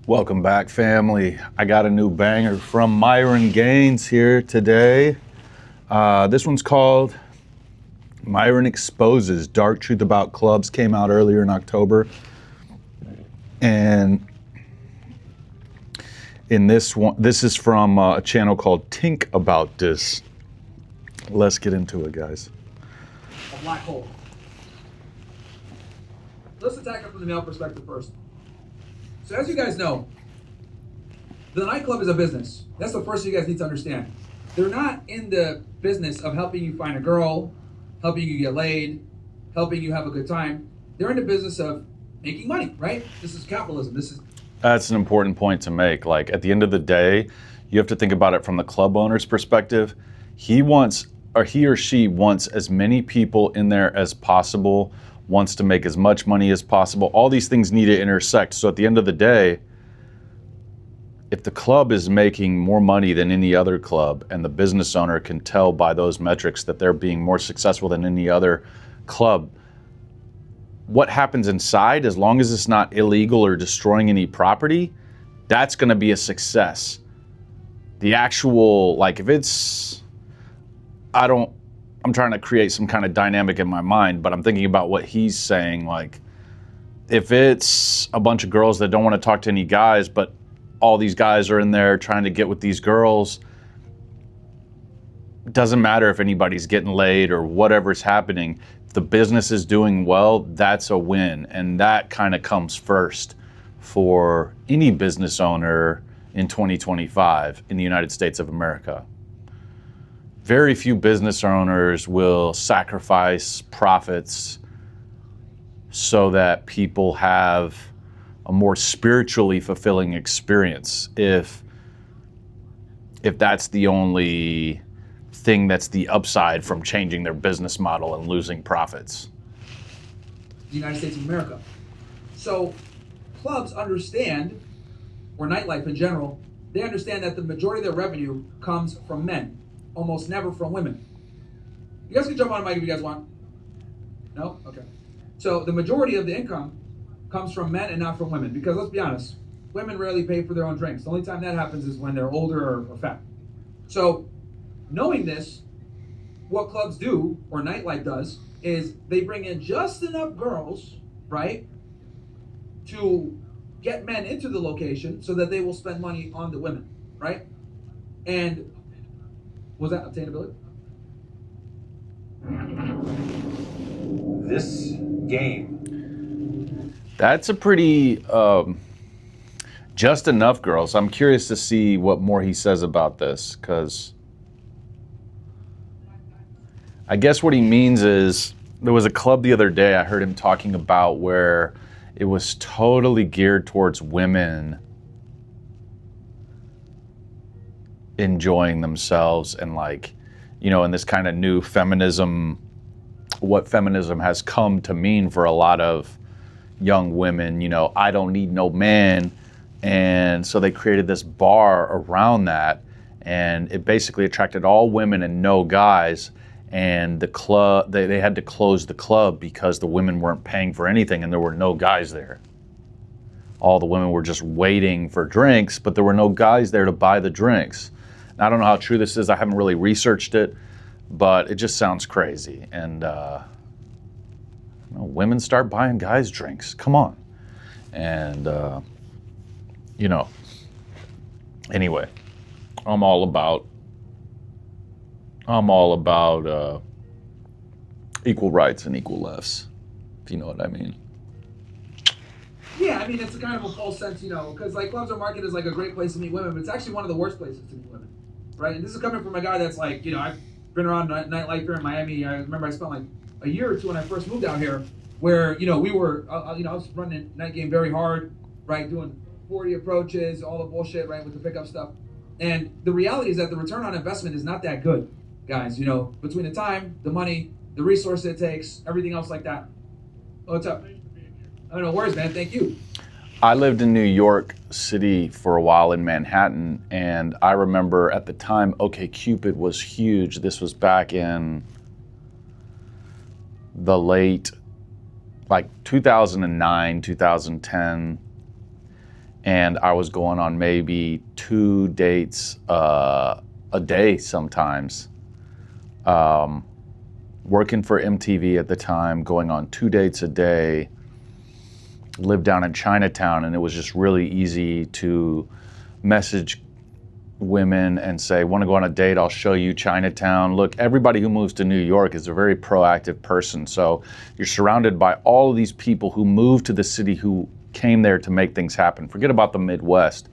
Welcome back, family. I got a new banger from Myron Gaines here today. This one's called Myron Exposes Dark Truth About Clubs. Came out earlier in October. And in this one, this is from a channel called Tink About This. Let's get into it, guys. A black hole. Let's attack it from the male perspective first. So as you guys know, the nightclub is a business. That's the first thing you guys need to understand. They're not in the business of helping you find a girl, helping you get laid, helping you have a good time. They're in the business of making money, right? This is capitalism. That's an important point to make. Like, at the end of the day, you have to think about it from the club owner's perspective. He or she wants as many people in there as possible, wants to make as much money as possible. All these things need to intersect. So at the end of the day, if the club is making more money than any other club, and the business owner can tell by those metrics that they're being more successful than any other club, what happens inside, as long as it's not illegal or destroying any property, that's going to be a success. The actual, like, if it's, I'm trying to create some kind of dynamic in my mind, but I'm thinking about what he's saying. Like, if it's a bunch of girls that don't want to talk to any guys, but all these guys are in there trying to get with these girls, doesn't matter if anybody's getting laid or whatever's happening. If the business is doing well, that's a win. And that kind of comes first for any business owner in 2025 in the United States of America. Very few business owners will sacrifice profits so that people have a more spiritually fulfilling experience. If that's the only thing that's the upside from changing their business model and losing profits. The United States of America. So clubs understand, or nightlife in general, they understand that the majority of their revenue comes from men, almost never from women. You guys can jump on a mic if you guys want. No? Okay. So the majority of the income comes from men and not from women, because let's be honest, women rarely pay for their own drinks. The only time that happens is when they're older or fat. So knowing this, what clubs do, or nightlife does, is they bring in just enough girls, right, to get men into the location so that they will spend money on the women, right? And was that obtainability? This game. That's a pretty just enough girls. I'm curious to see what more he says about this, because I guess what he means is, there was a club the other day I heard him talking about where it was totally geared towards women enjoying themselves, and, like, you know, in this kind of new feminism, what feminism has come to mean for a lot of young women, you know, I don't need no man. And so they created this bar around that, and it basically attracted all women and no guys. And the club, they had to close the club because the women weren't paying for anything and there were no guys there. All the women were just waiting for drinks, but there were no guys there to buy the drinks. Now, I don't know how true this is. I haven't really researched it, but it just sounds crazy. And you know, women start buying guys drinks. Come on. And you know, anyway, I'm all about equal rights and equal lefts, if you know what I mean. Yeah, I mean, it's a kind of a false sense, you know, because like clubs are marketed as like a great place to meet women, but it's actually one of the worst places to meet women, right? And this is coming from a guy that's like, you know, I've been around nightlife here in Miami. I remember I spent like a year or two when I first moved out here, where, you know, we were, you know, I was running a night game very hard, right, doing 40 approaches, all the bullshit, right, with the pickup stuff. And the reality is that the return on investment is not that good, guys. You know, between the time, the money, the resource it takes, everything else like that. Oh, what's up? Oh, no worries, man. Thank you. I lived in New York City for a while in Manhattan, and I remember at the time, OkCupid was huge. This was back in the late, like 2009, 2010. and I was going on maybe 2 dates a day sometimes. Working for MTV at the time, going on 2 dates a day, lived down in Chinatown, and it was just really easy to message women and say, want to go on a date, I'll show you Chinatown. Look, everybody who moves to New York is a very proactive person, so you're surrounded by all of these people who moved to the city, who came there to make things happen. Forget about the Midwest,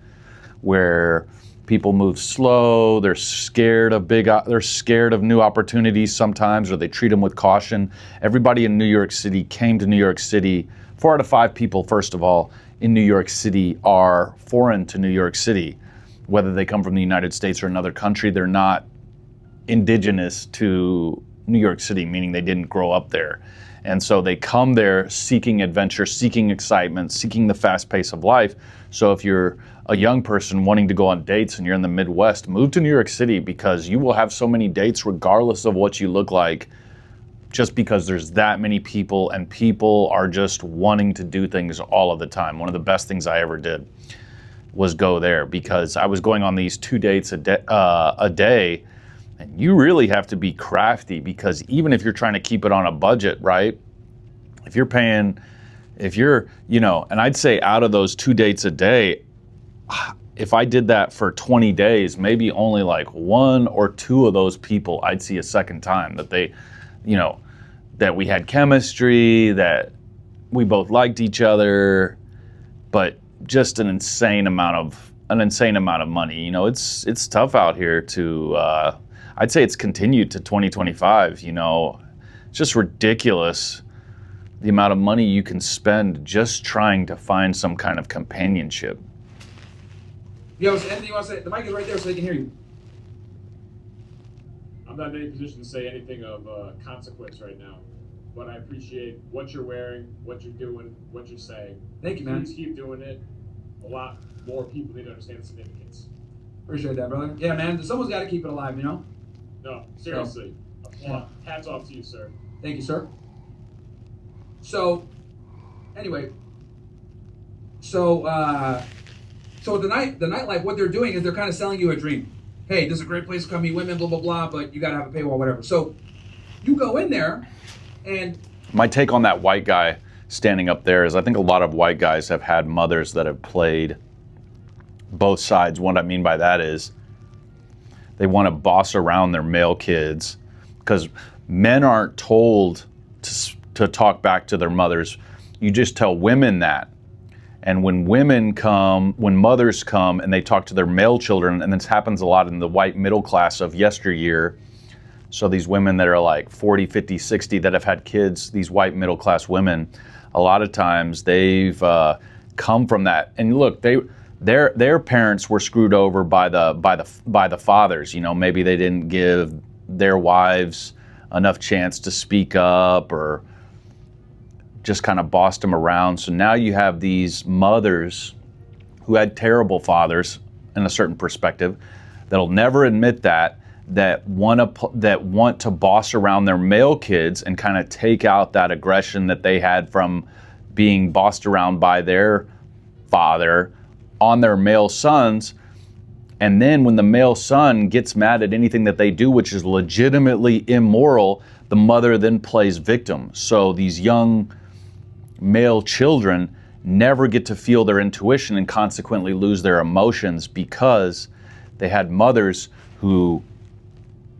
where people move slow, they're scared of new opportunities sometimes, or they treat them with caution. Everybody in New York City came to New York City. 4 out of 5 people, first of all, in New York City are foreign to New York City. Whether they come from the United States or another country, they're not indigenous to New York City, meaning they didn't grow up there. And so they come there seeking adventure, seeking excitement, seeking the fast pace of life. So if you're a young person wanting to go on dates and you're in the Midwest, move to New York City, because you will have so many dates regardless of what you look like, just because there's that many people, and people are just wanting to do things all of the time. One of the best things I ever did was go there, because I was going on these 2 dates a day, and you really have to be crafty, because even if you're trying to keep it on a budget, right? If you're, and I'd say out of those 2 dates a day, if I did that for 20 days, maybe only like 1 or 2 of those people I'd see a second time, that they, that we had chemistry, that we both liked each other, but just an insane amount of money. It's tough out here to, I'd say it's continued to 2025, it's just ridiculous the amount of money you can spend just trying to find some kind of companionship. Yo, so anything you want to say? The mic is right there so they can hear you. I'm not in any position to say anything of consequence right now, but I appreciate what you're wearing, what you're doing, what you're saying. Thank you, man. Please keep doing it. A lot more people need to understand the significance. Appreciate that, brother. Yeah, man. Someone's got to keep it alive, No, seriously. Hats off to you, sir. Thank you, sir. So, anyway, so the nightlife, what they're doing is they're kind of selling you a dream. Hey, this is a great place to come meet women, blah, blah, blah, but you got to have a paywall, whatever. So you go in there and... My take on that white guy standing up there is, I think a lot of white guys have had mothers that have played both sides. What I mean by that is they want to boss around their male kids, because men aren't told to talk back to their mothers. You just tell women that. And when mothers come and they talk to their male children, and this happens a lot in the white middle class of yesteryear, so these women that are like 40, 50, 60 that have had kids, these white middle class women, a lot of times they've come from that. And look, their parents were screwed over by the fathers. Maybe they didn't give their wives enough chance to speak up, or just kind of bossed them around. So now you have these mothers who had terrible fathers in a certain perspective, that'll never admit that want to boss around their male kids and kind of take out that aggression that they had from being bossed around by their father on their male sons. And then when the male son gets mad at anything that they do, which is legitimately immoral, the mother then plays victim. So these young male children never get to feel their intuition, and consequently lose their emotions, because they had mothers who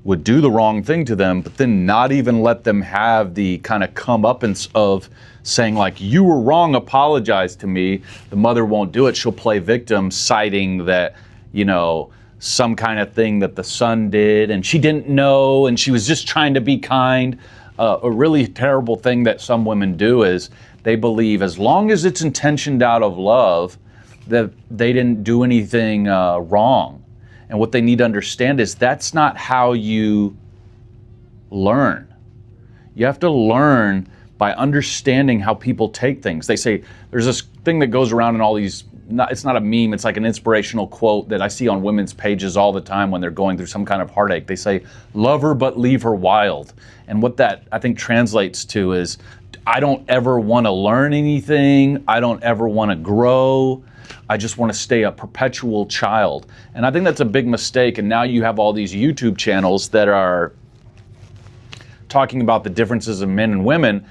would do the wrong thing to them, but then not even let them have the kind of comeuppance of saying, like, you were wrong, apologize to me. The mother won't do it. She'll play victim, citing that, some kind of thing that the son did and she didn't know, and she was just trying to be kind. A really terrible thing that some women do is they believe, as long as it's intentioned out of love, that they didn't do anything wrong. And what they need to understand is that's not how you learn. You have to learn by understanding how people take things. They say, there's this thing that goes around in all these, it's not a meme, it's like an inspirational quote that I see on women's pages all the time when they're going through some kind of heartache. They say, love her but leave her wild. And what that I think translates to is, I don't ever want to learn anything. I don't ever want to grow. I just want to stay a perpetual child. And I think that's a big mistake. And now you have all these YouTube channels that are talking about the differences of men and women,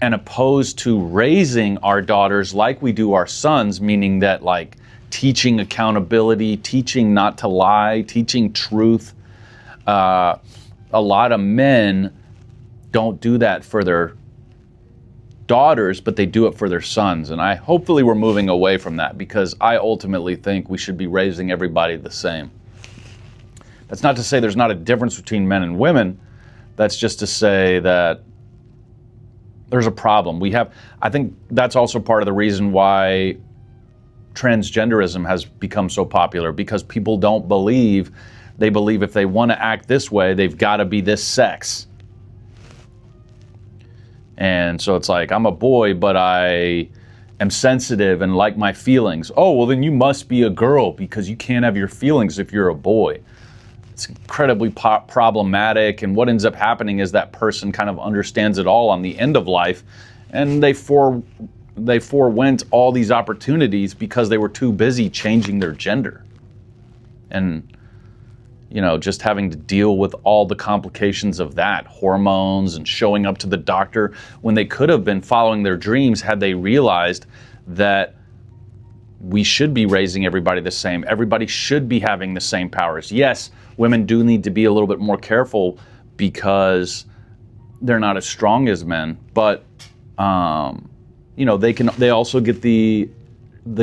and opposed to raising our daughters like we do our sons, meaning that like teaching accountability, teaching not to lie, teaching truth. A lot of men don't do that for their daughters, but they do it for their sons. And hopefully we're moving away from that, because I ultimately think we should be raising everybody the same. That's not to say there's not a difference between men and women. That's just to say that there's a problem. I think that's also part of the reason why transgenderism has become so popular, because people don't believe, they believe if they want to act this way, they've got to be this sex. And so it's like, I'm a boy, but I am sensitive and like my feelings. Oh, well, then you must be a girl because you can't have your feelings if you're a boy. It's incredibly problematic. And what ends up happening is that person kind of understands it all on the end of life, and they forewent all these opportunities because they were too busy changing their gender. And just having to deal with all the complications of that, hormones and showing up to the doctor when they could have been following their dreams had they realized that we should be raising everybody the same. Everybody should be having the same powers. Yes, women do need to be a little bit more careful because they're not as strong as men, but they also get the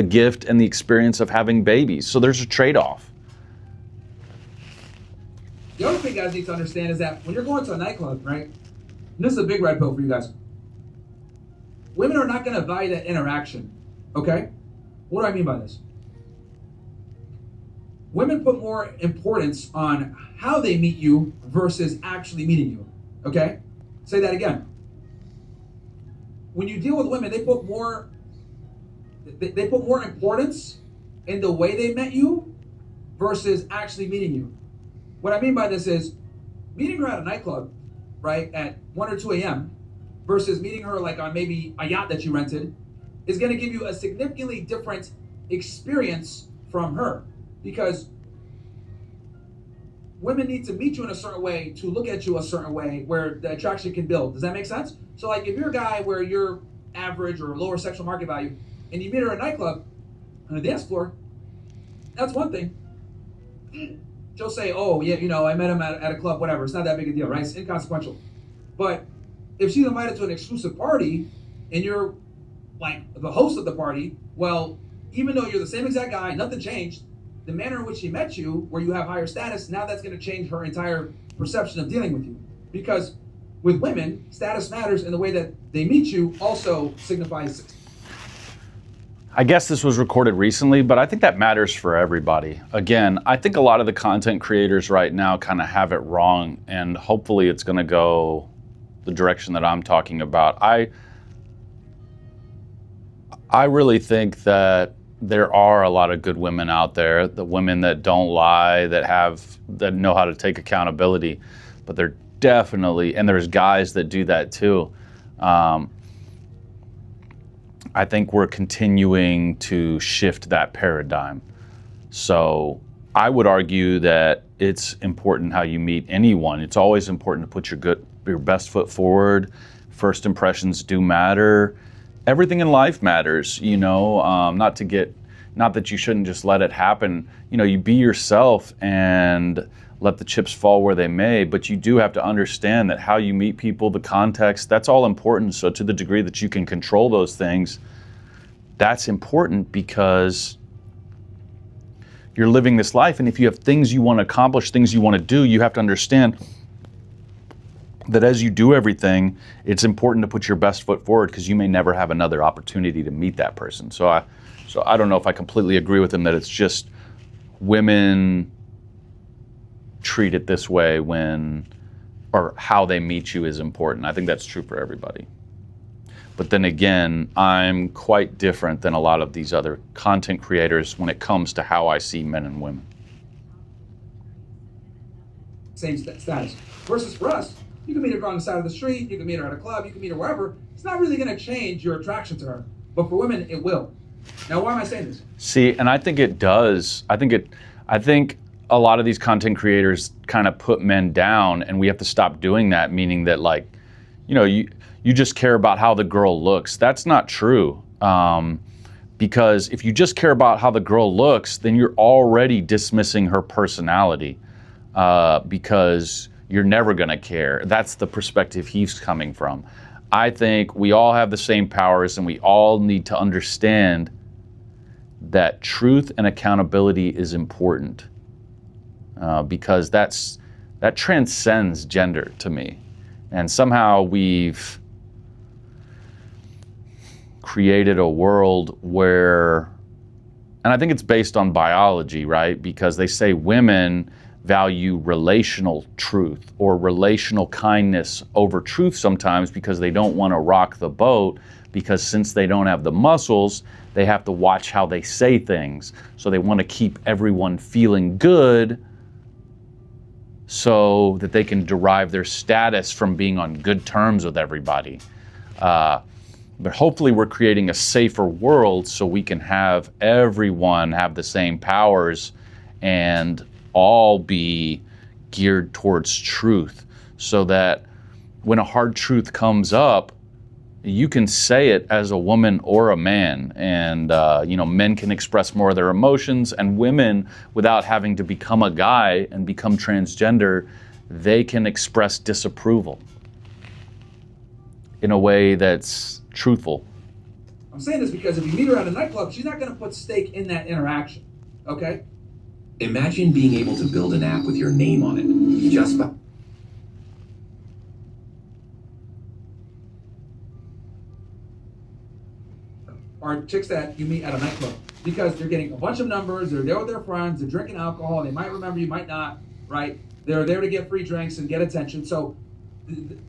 gift and the experience of having babies. So there's a trade-off. The other thing guys need to understand is that when you're going to a nightclub, right? And this is a big red pill for you guys. Women are not going to value that interaction, okay? What do I mean by this? Women put more importance on how they meet you versus actually meeting you, okay? Say that again. When you deal with women, they put more importance in the way they met you versus actually meeting you. What I mean by this is meeting her at a nightclub, right, at 1 or 2 a.m. versus meeting her like on maybe a yacht that you rented is going to give you a significantly different experience from her, because women need to meet you in a certain way to look at you a certain way where the attraction can build. Does that make sense? So like if you're a guy where you're average or lower sexual market value and you meet her at a nightclub on a dance floor, that's one thing. She'll say, oh, yeah, I met him at a club, whatever. It's not that big a deal, right? It's inconsequential. But if she's invited to an exclusive party and you're like the host of the party, well, even though you're the same exact guy, nothing changed, the manner in which she met you, where you have higher status, now that's going to change her entire perception of dealing with you. Because with women, status matters, and the way that they meet you also signifies. I guess this was recorded recently, but I think that matters for everybody. Again, I think a lot of the content creators right now kind of have it wrong, and hopefully it's going to go the direction that I'm talking about. I really think that there are a lot of good women out there, the women that don't lie, that know how to take accountability, but they're definitely, and there's guys that do that too. I think we're continuing to shift that paradigm. So I would argue that it's important how you meet anyone. It's always important to put your best foot forward. First impressions do matter. Everything in life matters, not that you shouldn't just let it happen. You be yourself and let the chips fall where they may, but you do have to understand that how you meet people, the context, that's all important. So to the degree that you can control those things, that's important, because you're living this life. And if you have things you want to accomplish, things you want to do, you have to understand that as you do everything, it's important to put your best foot forward, because you may never have another opportunity to meet that person. So I don't know if I completely agree with him that it's just women treat it this way or how they meet you is important. I think that's true for everybody. But then again, I'm quite different than a lot of these other content creators when it comes to how I see men and women. Same status. Versus for us, you can meet her on the side of the street, you can meet her at a club, you can meet her wherever. It's not really going to change your attraction to her. But for women, it will. Now, why am I saying this? See, and I think it does. I think a lot of these content creators kind of put men down, and we have to stop doing that, meaning that, like, you just care about how the girl looks. That's not true. Because if you just care about how the girl looks, then you're already dismissing her personality, because you're never going to care. That's the perspective he's coming from. I think we all have the same powers, and we all need to understand that truth and accountability is important, because that transcends gender to me. And somehow we've created a world where, and I think it's based on biology, right? Because they say women value relational truth or relational kindness over truth sometimes, because they don't want to rock the boat, because since they don't have the muscles, they have to watch how they say things. So they want to keep everyone feeling good so that they can derive their status from being on good terms with everybody. But hopefully we're creating a safer world so we can have everyone have the same powers and all be geared towards truth, so that when a hard truth comes up, you can say it as a woman or a man. And, men can express more of their emotions, and women, without having to become a guy and become transgender, they can express disapproval in a way that's truthful. I'm saying this because if you meet her at a nightclub, she's not going to put stake in that interaction, okay? Imagine being able to build an app with your name on it, just by... Are chicks that you meet at a nightclub, because they're getting a bunch of numbers, they're there with their friends, they're drinking alcohol, they might remember you, might not, right? They're there to get free drinks and get attention. So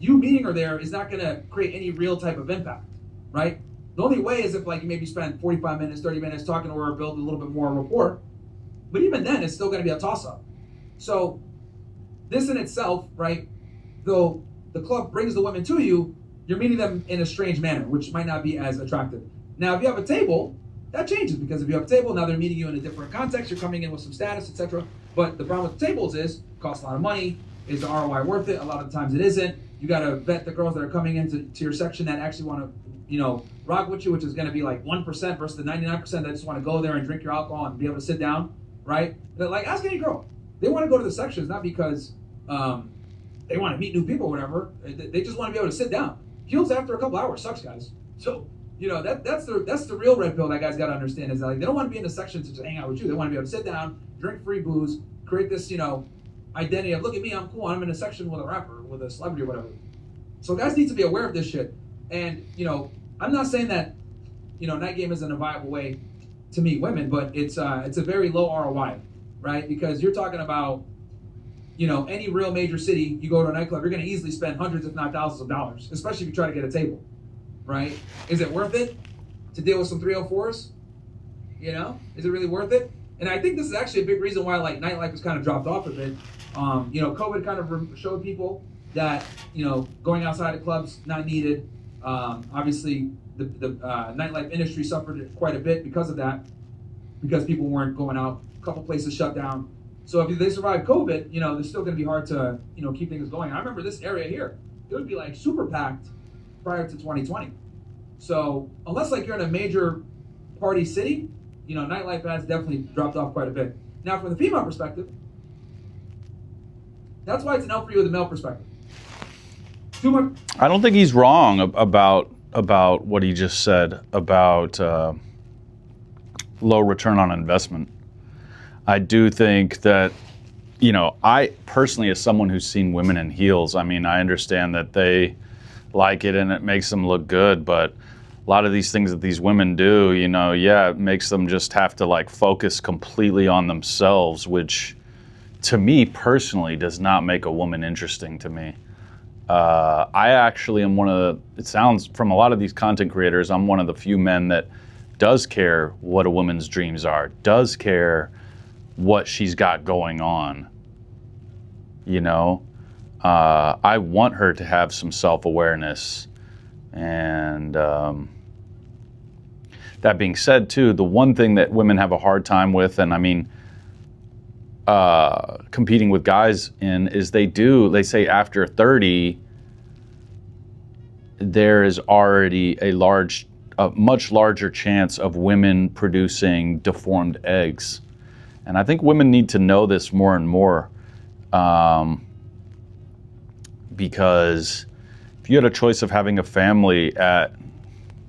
you meeting her there is not going to create any real type of impact, right? The only way is if, like, you maybe spend 45 minutes, 30 minutes talking to her, build a little bit more rapport. But even then, it's still going to be a toss-up. So this in itself, right, though the club brings the women to you, you're meeting them in a strange manner, which might not be as attractive. Now, if you have a table, that changes, because if you have a table, now they're meeting you in a different context, you're coming in with some status, etc. But the problem with tables is, it costs a lot of money. Is the ROI worth it? A lot of times it isn't. You got to vet the girls that are coming into your section that actually want to, rock with you, which is going to be like 1% versus the 99% that just want to go there and drink your alcohol and be able to sit down, right? But, like, ask any girl. They want to go to the sections not because they want to meet new people or whatever. They just want to be able to sit down. Heels after a couple hours sucks, guys. So, that's the real red pill that guys got to understand, is that, like, they don't want to be in the sections to just hang out with you. They want to be able to sit down, drink free booze, create this, identity of, look at me, I'm cool, I'm in a section with a rapper, with a celebrity or whatever. So guys need to be aware of this shit. And, I'm not saying that, night game isn't a viable way to meet women, but it's a very low ROI, right? Because you're talking about, any real major city, you go to a nightclub, you're going to easily spend hundreds, if not thousands of dollars, especially if you try to get a table, right? Is it worth it to deal with some 304s? Is it really worth it? And I think this is actually a big reason why, like, nightlife has kind of dropped off a bit. COVID kind of showed people that, going outside of clubs, not needed. Obviously, the nightlife industry suffered quite a bit because of that, because people weren't going out. A couple places shut down. So if they survive COVID, they're still going to be hard to, keep things going. I remember this area here, it would be like super packed prior to 2020. So unless, like, you're in a major party city, nightlife has definitely dropped off quite a bit. Now, from the female perspective, that's why it's an L for you with the male perspective. Too much. I don't think he's wrong about what he just said about low return on investment. I do think that, I personally, as someone who's seen women in heels, I mean, I understand that they like it and it makes them look good, but a lot of these things that these women do, it makes them just have to, like, focus completely on themselves, which to me personally does not make a woman interesting to me. I actually am it sounds from a lot of these content creators, I'm one of the few men that does care what a woman's dreams are, does care what she's got going on. I want her to have some self-awareness, and that being said, too, the one thing that women have a hard time with, and I mean, competing with guys in, is they say after 30, there is already a much larger chance of women producing deformed eggs. And I think women need to know this more and more, because if you had a choice of having a family at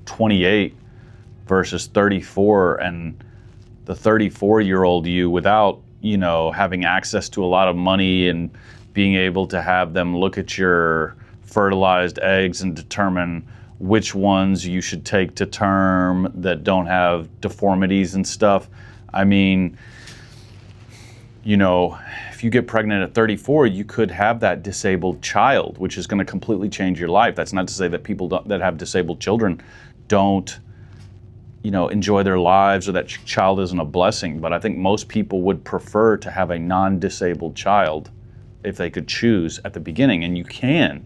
28 versus 34, and the 34-year-old you, without, having access to a lot of money and being able to have them look at your fertilized eggs and determine which ones you should take to term that don't have deformities and stuff. I mean, if you get pregnant at 34, you could have that disabled child, which is going to completely change your life. That's not to say that people that have disabled children don't, enjoy their lives, or that child isn't a blessing. But I think most people would prefer to have a non-disabled child if they could choose at the beginning. And you can.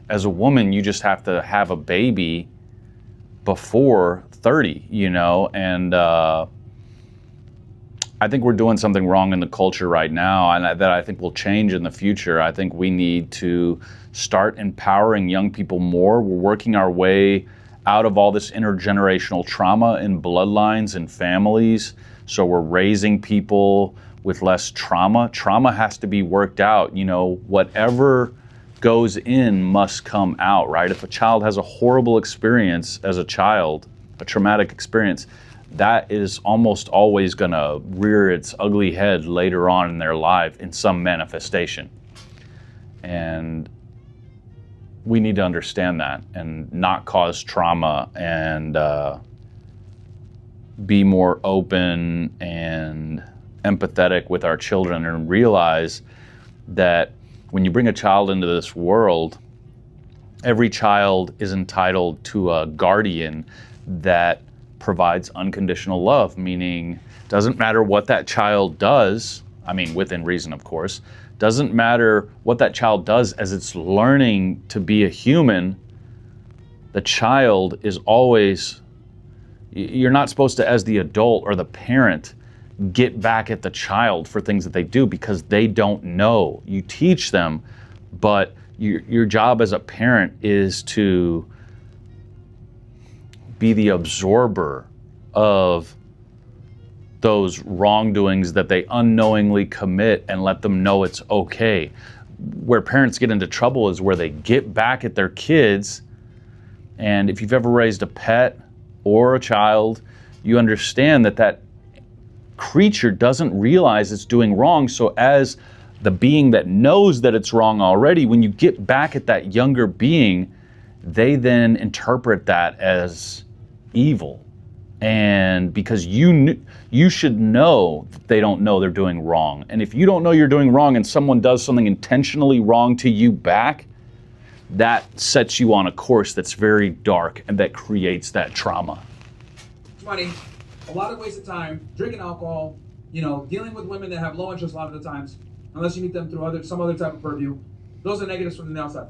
As a woman, you just have to have a baby before 30, and I think we're doing something wrong in the culture right now, and that I think will change in the future. I think we need to start empowering young people more. We're working our way out of all this intergenerational trauma in bloodlines and families, so we're raising people with less trauma. Trauma has to be worked out. Whatever goes in must come out, right? If a child has a horrible experience as a child, a traumatic experience, that is almost always going to rear its ugly head later on in their life in some manifestation. And we need to understand that and not cause trauma, and be more open and empathetic with our children, and realize that when you bring a child into this world, every child is entitled to a guardian that provides unconditional love, meaning doesn't matter what that child does, I mean, within reason, of course, doesn't matter what that child does as it's learning to be a human, the child is always, you're not supposed to, as the adult or the parent, get back at the child for things that they do, because they don't know. You teach them, but your job as a parent is to be the absorber of those wrongdoings that they unknowingly commit, and let them know it's okay. Where parents get into trouble is where they get back at their kids. And if you've ever raised a pet or a child, you understand that creature doesn't realize it's doing wrong. So as the being that knows that it's wrong already, when you get back at that younger being, they then interpret that as evil. And because you should know that they don't know they're doing wrong. And if you don't know you're doing wrong and someone does something intentionally wrong to you back, that sets you on a course that's very dark, and that creates that trauma. It's money, a lot of waste of time, drinking alcohol, dealing with women that have low interest a lot of the times, unless you meet them through some other type of purview. Those are negatives from the male side.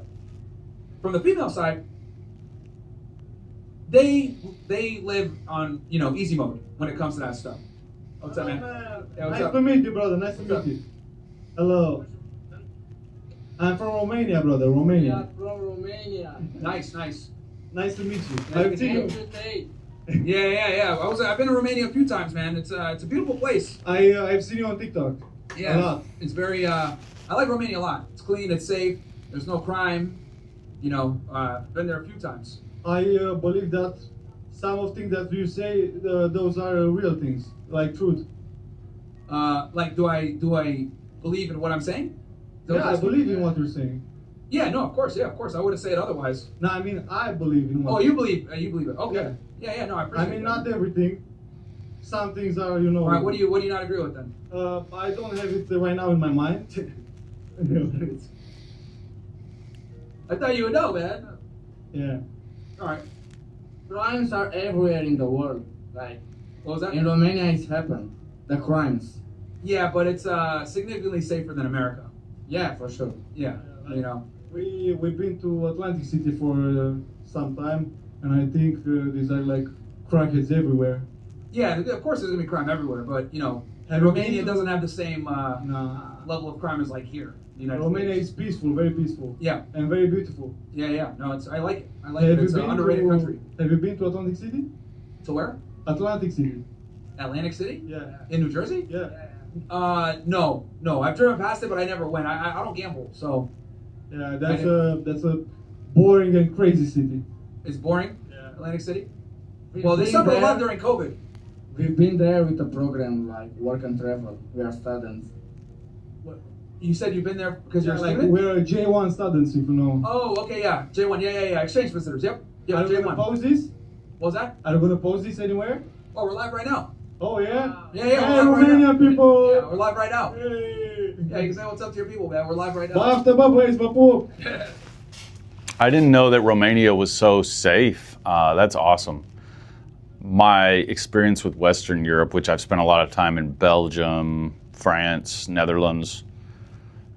From the female side, they live on easy mode when it comes to that stuff. What's up, man? Yeah, what's Nice up? to meet you, brother. Nice to meet you. Hello. I'm from Romania, brother. Romania. From Romania. Nice. Nice to meet you. Nice I've to seen meet you. Today. Yeah. I've been to Romania a few times, man. It's a beautiful place. I've seen you on TikTok. Yeah, A lot. it's very. I like Romania a lot. It's clean. It's safe. There's no crime. Been there a few times. I believe that some of things that you say, those are real things, like truth. Like, do I believe in what I'm saying? Is that what Yeah, I you're asking? believe in what you're saying. Yeah, no, of course. I wouldn't say it otherwise. No, I mean, I believe in what Oh, you believe it. Okay. Yeah. No, I I appreciate mean, that. not everything. Some things are, All right, what do you not agree with then? I don't have it right now in my mind. I thought you would know, man. Yeah. All right. Crimes are everywhere in the world. Like What was that? in Romania, it's happened. The crimes. Yeah, but it's significantly safer than America. Yeah, for sure. Yeah. We've been to Atlantic City for some time, and I think these are like crackheads everywhere. Yeah, of course there's gonna be crime everywhere, but you know, Have you Romania been to- doesn't have the same Nah. level of crime as like here. in the United Romania States. is peaceful, very peaceful. Yeah, And very beautiful. yeah. No, I like it. I like it. It's an underrated country. Have you been to Atlantic City? To where? Atlantic City. Atlantic City? Yeah. In New Jersey? Yeah. No. I've driven past it, but I never went. I don't gamble, so Yeah, that's a boring and crazy city. it's boring. Yeah. Atlantic City. We've Well, they been suffered a there- lot during COVID. We've been there with a program like work and travel. We are students. You said you've been there because you're Yeah, a like student? we're J1 students, if you know. Oh, okay, yeah. J1, yeah. Exchange visitors, yep. Yeah, Are you J1. gonna post this? What was that? Are you gonna post this anywhere? Oh, we're live right now. Oh yeah. Yeah, Hey, we're live right Romanian now. people. Yeah, we're live right now. Hey. Yeah, you can say what's up to your people, man. We're live right now. Baftă, bă, băieți, vă pup. I didn't know that Romania was so safe. That's awesome. My experience with Western Europe, which I've spent a lot of time in Belgium, France, Netherlands,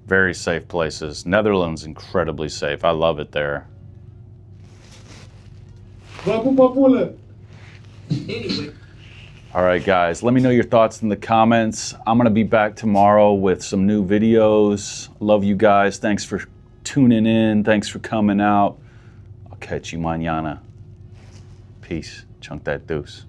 very safe places. Netherlands, incredibly safe. I love it there. Vă pup, păpulă. Anyway. All right, guys, let me know your thoughts in the comments. I'm going to be back tomorrow with some new videos. Love you guys. Thanks for tuning in. Thanks for coming out. I'll catch you mañana. Peace. Chunk that deuce.